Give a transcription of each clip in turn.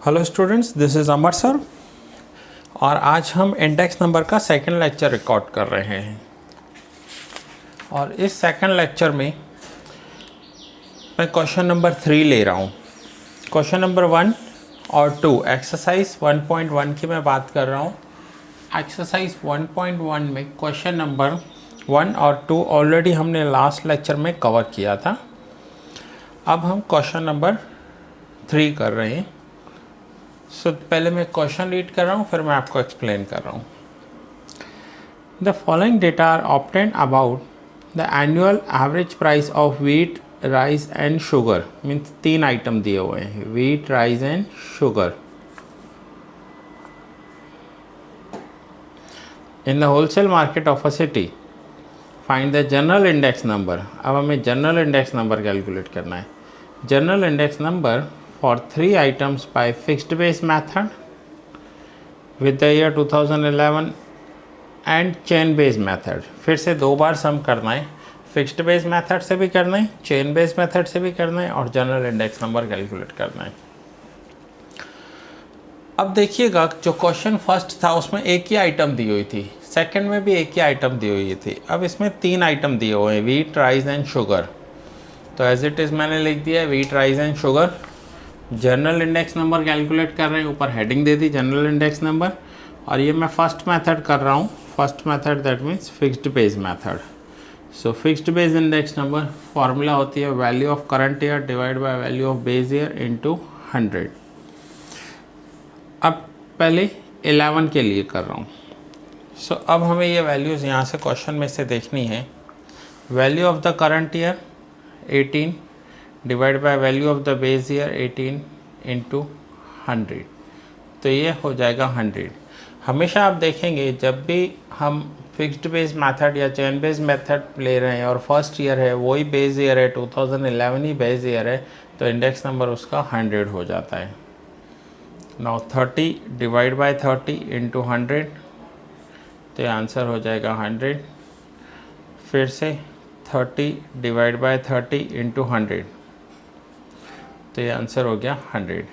Hello students, this is Amar sir और आज हम इंडेक्स नंबर का सेकंड लेक्चर रिकॉर्ड कर रहे हैं। और इस सेकंड लेक्चर में मैं क्वेश्चन नंबर 3 ले रहा हूँ। क्वेश्चन नंबर 1 और 2 एक्सरसाइज 1.1 की मैं बात कर रहा हूँ। एक्सरसाइज 1.1 में क्वेश्चन नंबर 1 और 2 ऑलरेडी हमने लास्ट लेक्चर में कवर किया था। अब हम क्वेश्चन नंबर 3 कर रहे हैं। पहले मैं क्वेश्चन रीड कर रहा हूँ, फिर मैं आपको एक्सप्लेन कर रहा हूँ। The following data are obtained about the annual average price of wheat, rice and sugar. Means 3 item दिए हुए हैं, wheat, rice and sugar. In the wholesale market of a city find the general index number. अब हमें general index number calculate करना है। General index number for 3 items by fixed base method with the year 2011 and chain based method। फिर से 2 बार सम करना है, fixed base method से भी करना है, चेन बेस मेथड से भी करना है और जनरल इंडेक्स नंबर कैलकुलेट करना है। अब देखिएगा, जो क्वेश्चन फर्स्ट था उसमें एक ही आइटम दी हुई थी, सेकंड में भी एक ही आइटम दी हुई थी। अब इसमें 3 आइटम दिए हुए हैं, व्हीट, राइस एंड शुगर। तो एज इट इज़ मैंने लिख दिया wheat, rice and sugar. General index number calculate कर रहे हैं, ऊपर हेडिंग दे दी जनरल इंडेक्स नंबर। और ये मैं फर्स्ट मेथड कर रहा हूँ, first method that means fixed base method. So fixed base index number formula होती है value of current year divide by value of base year into 100। अब पहले 11 के लिए कर रहा हूँ। सो अब हमें ये वैल्यूज़ यहाँ से क्वेश्चन में से देखनी है। Value of the current year 18 divide by value of the base year 18 into 100। तो ये हो जाएगा 100। हमेशा आप देखेंगे जब भी हम फिक्स्ड बेस मेथड या चेन बेस मेथड ले रहे हैं और फर्स्ट ईयर है वही बेस ईयर है, 2011 ही बेस ईयर है, तो इंडेक्स नंबर उसका 100 हो जाता है। नाउ 30 डिवाइड बाय 30 इंटू 100, तो आंसर हो जाएगा 100। फिर से 30 डिवाइड बाय 30 इंटू 100, तो ये आंसर हो गया 100।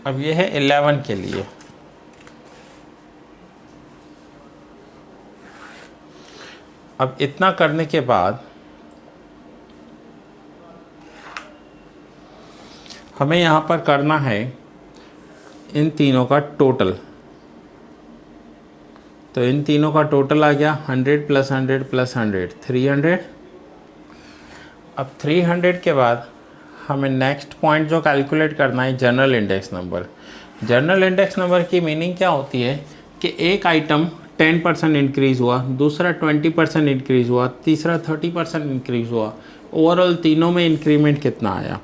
अब ये है 11 के लिए। अब इतना करने के बाद हमें यहाँ पर करना है इन तीनों का टोटल। तो इन तीनों का टोटल आ गया 100 प्लस 100 प्लस 100 300। अब 300 के बाद हमें नेक्स्ट पॉइंट जो कैलकुलेट करना है general index number. General index number की मीनिंग क्या होती है कि एक आइटम 10% इंक्रीज़ हुआ, दूसरा 20% इंक्रीज़ हुआ, तीसरा 30% इंक्रीज़ हुआ, ओवरऑल तीनों में इंक्रीमेंट कितना आया,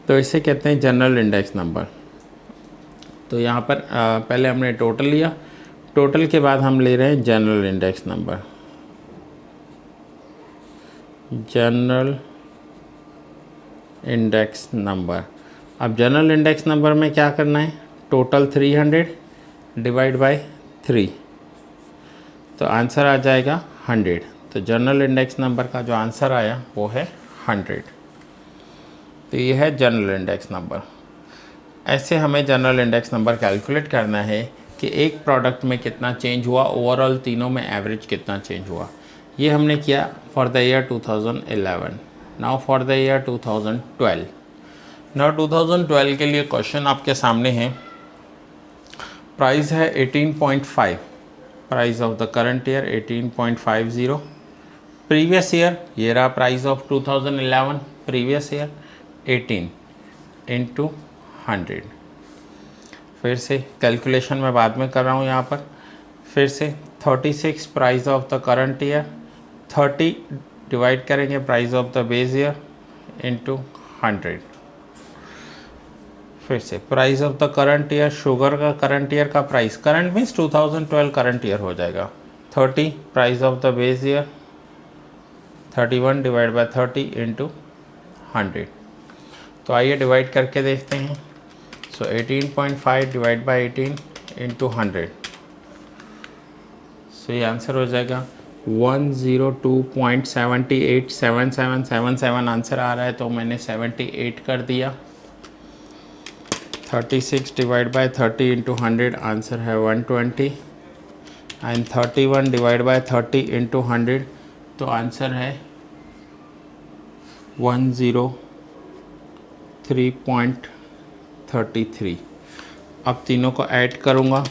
तो इसे कहते हैं जनरल इंडेक्स नंबर। तो यहाँ पर पहले हमने टोटल लिया, टोटल के बाद हम ले रहे हैं general index number. General index number. अब जनरल इंडेक्स नंबर में क्या करना है, टोटल 300 डिवाइड बाय 3, तो आंसर आ जाएगा 100। तो जनरल इंडेक्स नंबर का जो आंसर आया वो है 100। तो ये है जनरल इंडेक्स नंबर। ऐसे हमें जनरल इंडेक्स नंबर कैलकुलेट करना है कि एक प्रोडक्ट में कितना चेंज हुआ, ओवरऑल तीनों में एवरेज कितना चेंज हुआ। ये हमने किया for the year 2011। Now for the year 2012। Now 2012 के लिए क्वेश्चन आपके सामने है। प्राइस है 18.5, price of the current year 18.50। Previous year ये रहा price of 2011, previous year 18 into 100। फिर से कैलकुलेशन मैं बाद में कर रहा हूँ यहाँ पर। फिर से 36 price of the current year, 30 divide करेंगे price of the base year into 100। फिर से price of the current year, sugar का करंट ईयर का price, current means 2012 current year हो जाएगा, 30 price of the base year 31 divide by 30 into 100। तो आइए divide करके देखते हैं। So 18.5 divide by 18 into 100, so ये आंसर हो जाएगा 102.787777 आंसर आ रहा है, तो मैंने 78 कर दिया। 36 डिवाइड बाय 30 इंटू 100 आंसर है 120 एंड 31 डिवाइड बाय 30 इंटू 100 तो आंसर है 103.33। अब तीनों को ऐड करूँगा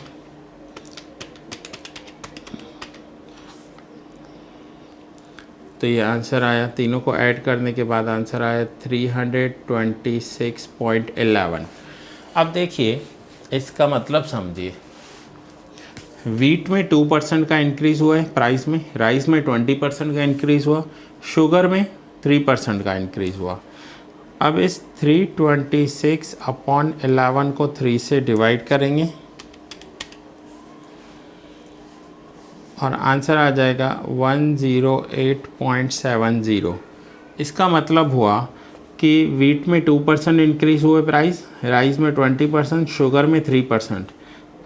तो ये आंसर आया, तीनों को ऐड करने के बाद आंसर आया 326.11। अब देखिए इसका मतलब समझिए, वीट में 2% का इंक्रीज़ हुआ है प्राइस में, राइस में 20% का इंक्रीज़ हुआ, शुगर में 3% का इंक्रीज़ हुआ। अब इस 326/11 को 3 से डिवाइड करेंगे और आंसर आ जाएगा 108.70। इसका मतलब हुआ कि वीट में 2% इंक्रीज़ हुए प्राइस, राइस में 20%, शुगर में 3%,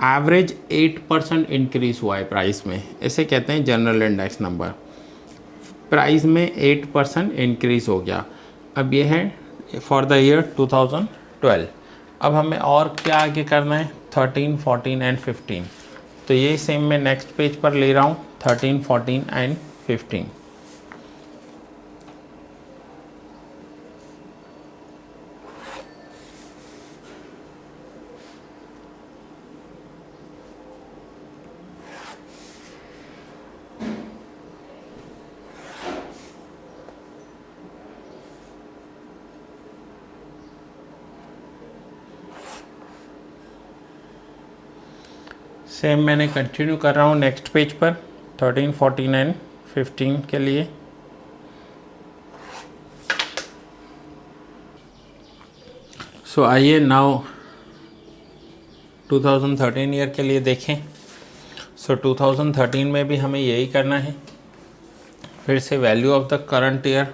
एवरेज 8% इंक्रीज़ हुआ है प्राइस में। इसे कहते हैं जनरल इंडेक्स नंबर। प्राइस में 8% इंक्रीज़ हो गया। अब ये है फॉर द ईयर 2012। अब हमें और क्या आगे करना है, 13, 14 एंड 15। तो ये सेम मैं नेक्स्ट पेज पर ले रहा हूँ, 13, 14 एंड 15। सेम मैंने कंटिन्यू कर रहा हूँ नेक्स्ट पेज पर 13, 14 एंड 15 के लिए। सो आइए नाउ 2013 ईयर के लिए देखें। सो 2013 में भी हमें यही करना है। फिर से value of the current year,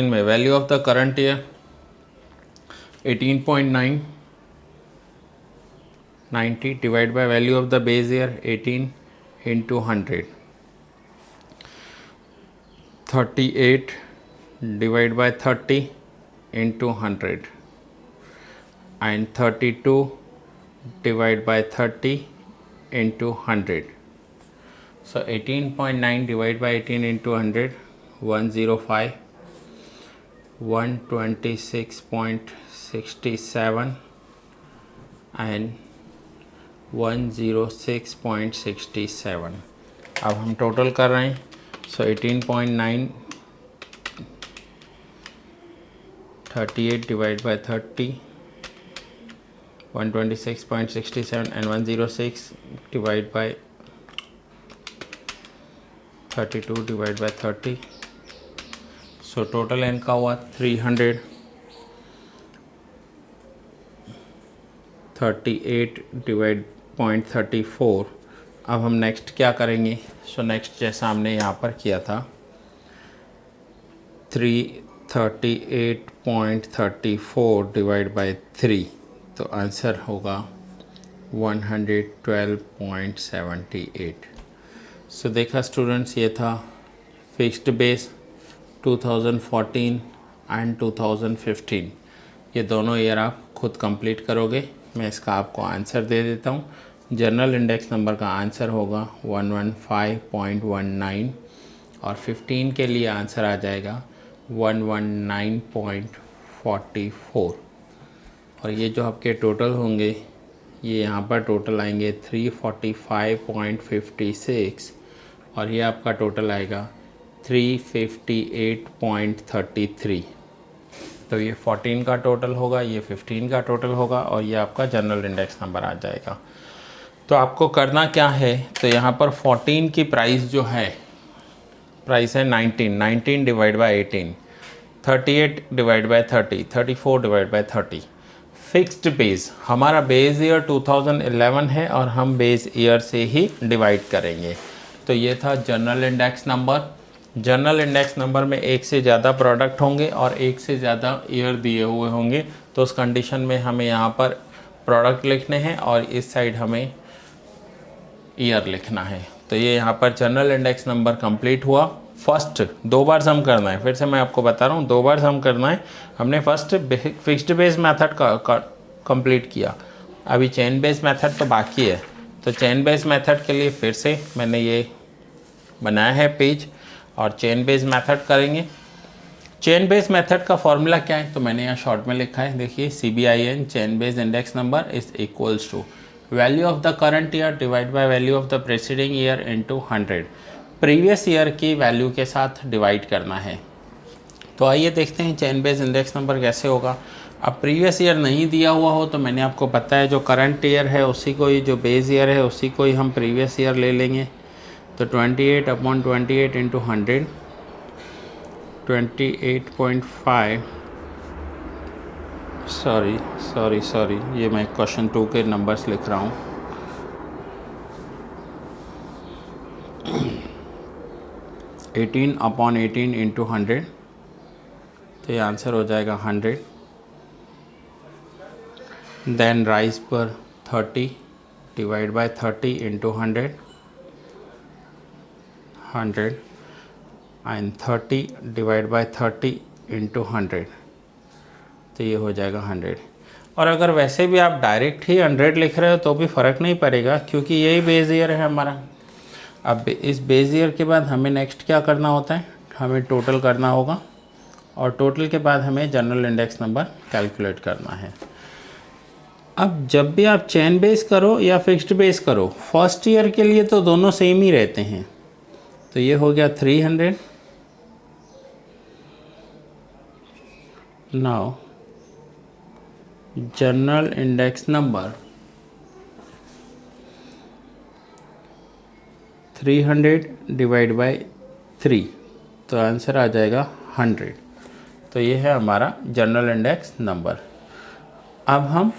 में value of the current year 18.9, 90 divide by value of the base year 18 into 100, 38 divide by 30 into 100 and 32 divide by 30 into 100। So 18.9 divide by 18 into 100, 105, 126.67 and 106.67। अब हम टोटल कर रहे हैं। So 18.9, 38 divide by 30, 126.67 and 106 divide by 32 divide by 30। So total इनका हुआ 338.34। अब हम next क्या करेंगे। सो नेक्स्ट जैसा हमने यहाँ पर किया था 338.34 डिवाइड बाय 3, तो आंसर होगा 112.78। सो देखा स्टूडेंट्स, ये था फिक्स्ड बेस 2014 एंड 2015। ये दोनों ईयर आप खुद कंप्लीट करोगे। मैं इसका आपको आंसर दे देता हूँ। जनरल इंडेक्स नंबर का आंसर होगा 115.19 और 15 के लिए आंसर आ जाएगा 119.44। और ये जो आपके टोटल होंगे, ये यहाँ पर टोटल आएंगे 345.56 और ये आपका टोटल आएगा 358.33। तो ये 14 का टोटल होगा, ये 15 का टोटल होगा और ये आपका जनरल इंडेक्स नंबर आ जाएगा। तो आपको करना क्या है, तो यहाँ पर 14 की प्राइस जो है, प्राइस है 19 divide by 18, 38 divide by 30, 34 divide by 30। Fixed base, हमारा बेस ईयर 2011 है और हम बेस ईयर से ही डिवाइड करेंगे। तो ये था general index number. General index number में एक से ज़्यादा प्रोडक्ट होंगे और एक से ज़्यादा ईयर दिए हुए होंगे, तो उस कंडीशन में हमें यहाँ पर प्रोडक्ट लिखने हैं और इस साइड हमें ईयर लिखना है। तो ये यहाँ पर जनरल इंडेक्स नंबर कंप्लीट हुआ। फर्स्ट 2 बार सम करना है, फिर से मैं आपको बता रहा हूँ 2 बार सम करना है। हमने फर्स्ट फिक्स्ड बेस मेथड का कंप्लीट किया, अभी चेन बेस मेथड तो बाकी है। तो चेन बेस मेथड के लिए फिर से मैंने ये बनाया है पेज और चेन बेस मेथड करेंगे। चेन बेस मेथड का फॉर्मूला क्या है, तो मैंने यहाँ शॉर्ट में लिखा है, देखिए CBIN chain base index number is equals to value of the current year divide by value of the preceding year into 100। Previous year की वैल्यू के साथ डिवाइड करना है। तो आइए देखते हैं चेन बेस इंडेक्स नंबर कैसे होगा। अब प्रीवियस ईयर नहीं दिया हुआ हो तो मैंने आपको बताया जो करंट ईयर है उसी को ही, जो बेस ईयर है उसी को ही हम प्रीवियस ईयर ले लेंगे। तो 28/28 इंटू 100 28.5 सॉरी ये मैं क्वेश्चन 2 के नंबर्स लिख रहा हूँ। 18/18 इंटू 100, तो ये आंसर हो जाएगा 100। देन राइज पर 30 divide by 30 into 100 and 30 divide by 30 into 100, तो ये हो जाएगा 100। और अगर वैसे भी आप डायरेक्ट ही 100 लिख रहे हो तो भी फ़र्क नहीं पड़ेगा, क्योंकि यही बेस ईयर है हमारा। अब इस बेस ईयर के बाद हमें नेक्स्ट क्या करना होता है, हमें टोटल करना होगा और टोटल के बाद हमें जनरल इंडेक्स नंबर कैलकुलेट करना है। अब जब भी आप चेन बेस करो या फिक्स्ड बेस करो, फर्स्ट ईयर के लिए तो दोनों सेम ही रहते हैं। तो ये हो गया 300। Now general index number 300 divide by 3, तो आंसर आ जाएगा 100। तो ये है हमारा जनरल इंडेक्स नंबर। अब हम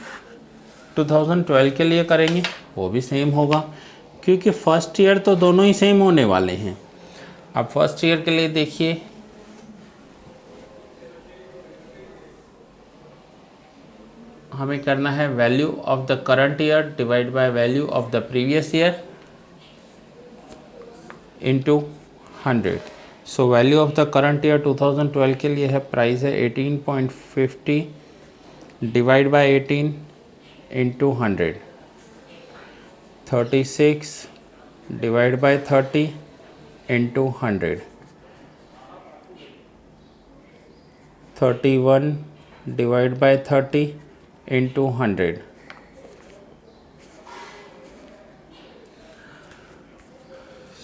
2012 के लिए करेंगे, वो भी सेम होगा क्योंकि फर्स्ट ईयर तो दोनों ही सेम होने वाले हैं। अब फर्स्ट ईयर के लिए देखिए, हमें करना है value of the current year divide by value of the previous year into 100। So value of the current year 2012 के लिए है, प्राइस है 18.50 divide by 18 into 100, 36 divide by 30 into 100, 31 divide by 30 into 100,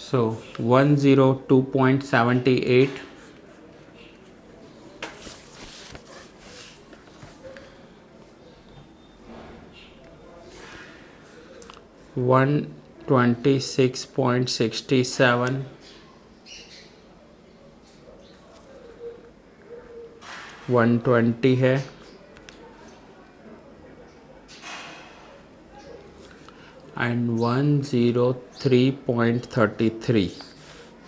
so 102.78 126.67 120 है, एंड 103.33।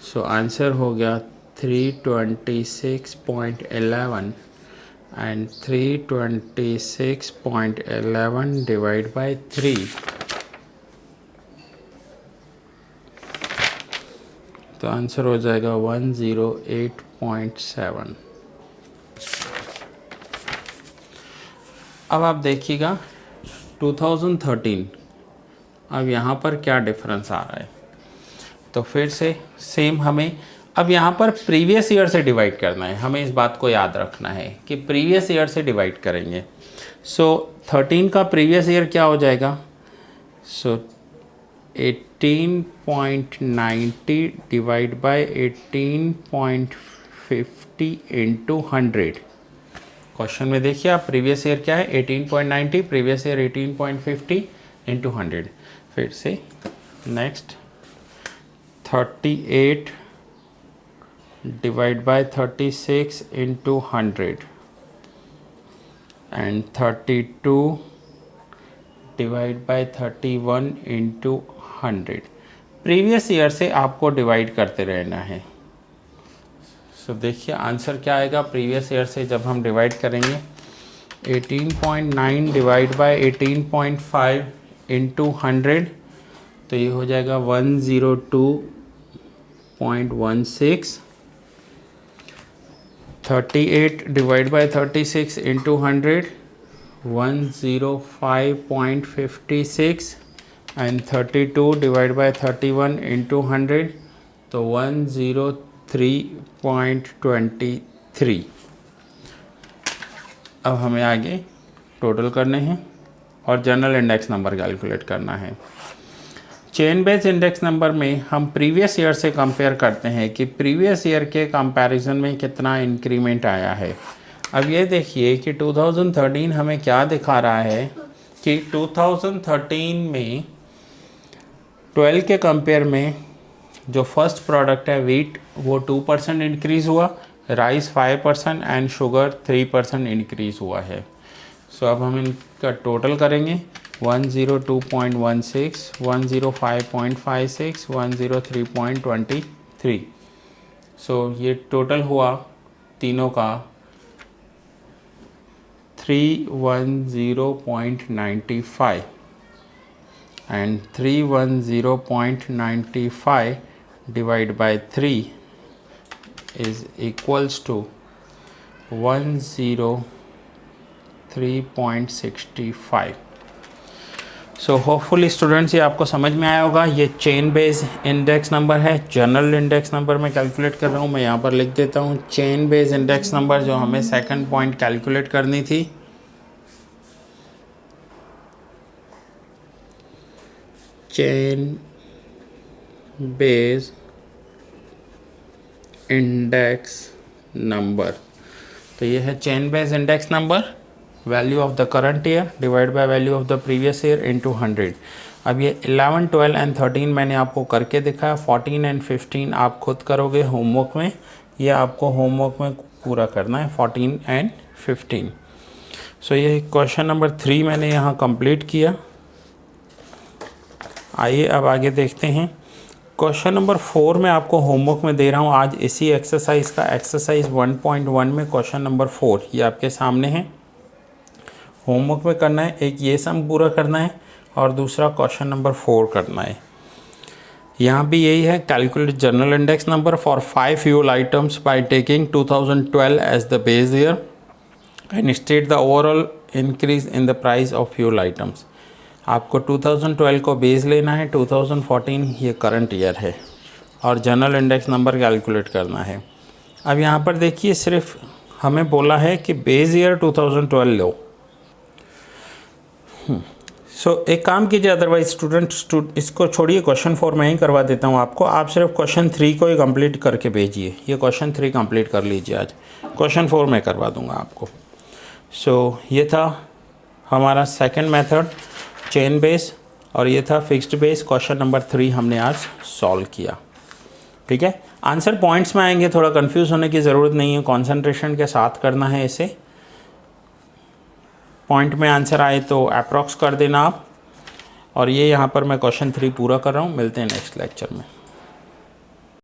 सो आंसर हो गया 326.11 and 326.11 divide by 3, तो answer हो जाएगा 108.7। अब आप देखिएगा 2013, अब यहाँ पर क्या डिफरेंस आ रहा है। तो फिर से सेम हमें अब यहाँ पर प्रीवियस ईयर से डिवाइड करना है। हमें इस बात को याद रखना है कि प्रीवियस ईयर से डिवाइड करेंगे। सो 13 का प्रीवियस ईयर क्या हो जाएगा, सो 18.90 डिवाइड बाय 18.50 इंटू 100। क्वेश्चन में देखिए आप, प्रीवियस ईयर क्या है 18.90, प्रीवियस ईयर 18.50 इंटू 100। फिर से next 38 divide bye 36 into 100 and 32 divide bye 31 into 100। Previous year से आपको डिवाइड करते रहना है। सो देखिए आंसर क्या आएगा प्रीवियस ईयर से जब हम डिवाइड करेंगे। 18.9 डिवाइड बाय 18.5 इंटू 100, तो ये हो जाएगा 102.16 38 divide bye 36 into 100, 105.56 and 32 divide bye 31 into 100, तो 103.23। अब हमें आगे टोटल करने हैं और जनरल इंडेक्स नंबर कैलकुलेट करना है। चेन बेस इंडेक्स नंबर में हम प्रीवियस ईयर से कंपेयर करते हैं कि प्रीवियस ईयर के कंपैरिजन में कितना इंक्रीमेंट आया है। अब ये देखिए कि 2013 हमें क्या दिखा रहा है कि 2013 में 12 के कंपेयर में जो फर्स्ट प्रोडक्ट है वीट वो 2% इंक्रीज़ हुआ, राइस 5% एंड शुगर 3% इंक्रीज़ हुआ है। सो अब हम इनका टोटल करेंगे 102.16, 105.56, 103.23। सो ये टोटल हुआ तीनों का 310.95 and 310.95 divide by 3 is equals to 103.65। So hopefully students ये आपको समझ में आया होगा। ये चेन बेस इंडेक्स नंबर है, जनरल इंडेक्स नंबर मैं कैलकुलेट कर रहा हूँ। मैं यहाँ पर लिख देता हूँ चेन बेस इंडेक्स नंबर जो हमें सेकंड पॉइंट कैलकुलेट करनी थी। चेन बेस इंडेक्स नंबर, तो ये है chain base index number, value of the current year divide by value of the previous year into 100। अब ये 11, 12 एंड 13 मैंने आपको करके दिखाया, 14 एंड 15 आप खुद करोगे होमवर्क में, ये आपको होमवर्क में पूरा करना है 14 एंड 15। सो ये क्वेश्चन नंबर 3 मैंने यहाँ कंप्लीट किया। आइए अब आगे देखते हैं। क्वेश्चन नंबर 4 में आपको होमवर्क में दे रहा हूँ आज इसी एक्सरसाइज का, एक्सरसाइज 1.1 में क्वेश्चन नंबर 4 ये आपके सामने है। होमवर्क में करना है, एक ये सम पूरा करना है और दूसरा क्वेश्चन नंबर 4 करना है। यहाँ भी यही है, calculate general index number for 5 fuel items by taking 2012 as the base year and state the overall increase in the price of fuel items. आपको 2012 को बेस लेना है, 2014 ये करंट ईयर है और जनरल इंडेक्स नंबर कैलकुलेट करना है। अब यहाँ पर देखिए सिर्फ हमें बोला है कि बेस ईयर 2012 लो। एक काम कीजिए, अदरवाइज स्टूडेंट इसको छोड़िए, क्वेश्चन 4 मैं ही करवा देता हूँ आपको। आप सिर्फ क्वेश्चन 3 को ही कंप्लीट करके भेजिए। ये क्वेश्चन 3 कंप्लीट कर लीजिए आज, क्वेश्चन 4 मैं करवा दूँगा आपको। ये था हमारा सेकंड मेथड चेन बेस और ये था फिक्स्ड बेस। क्वेश्चन नंबर 3 हमने आज सॉल्व किया। ठीक है, आंसर पॉइंट्स में आएंगे, थोड़ा कंफ्यूज होने की ज़रूरत नहीं है, कंसंट्रेशन के साथ करना है इसे। पॉइंट में आंसर आए तो अप्रॉक्स कर देना आप। और ये यहाँ पर मैं क्वेश्चन 3 पूरा कर रहा हूँ। मिलते हैं नेक्स्ट लेक्चर में।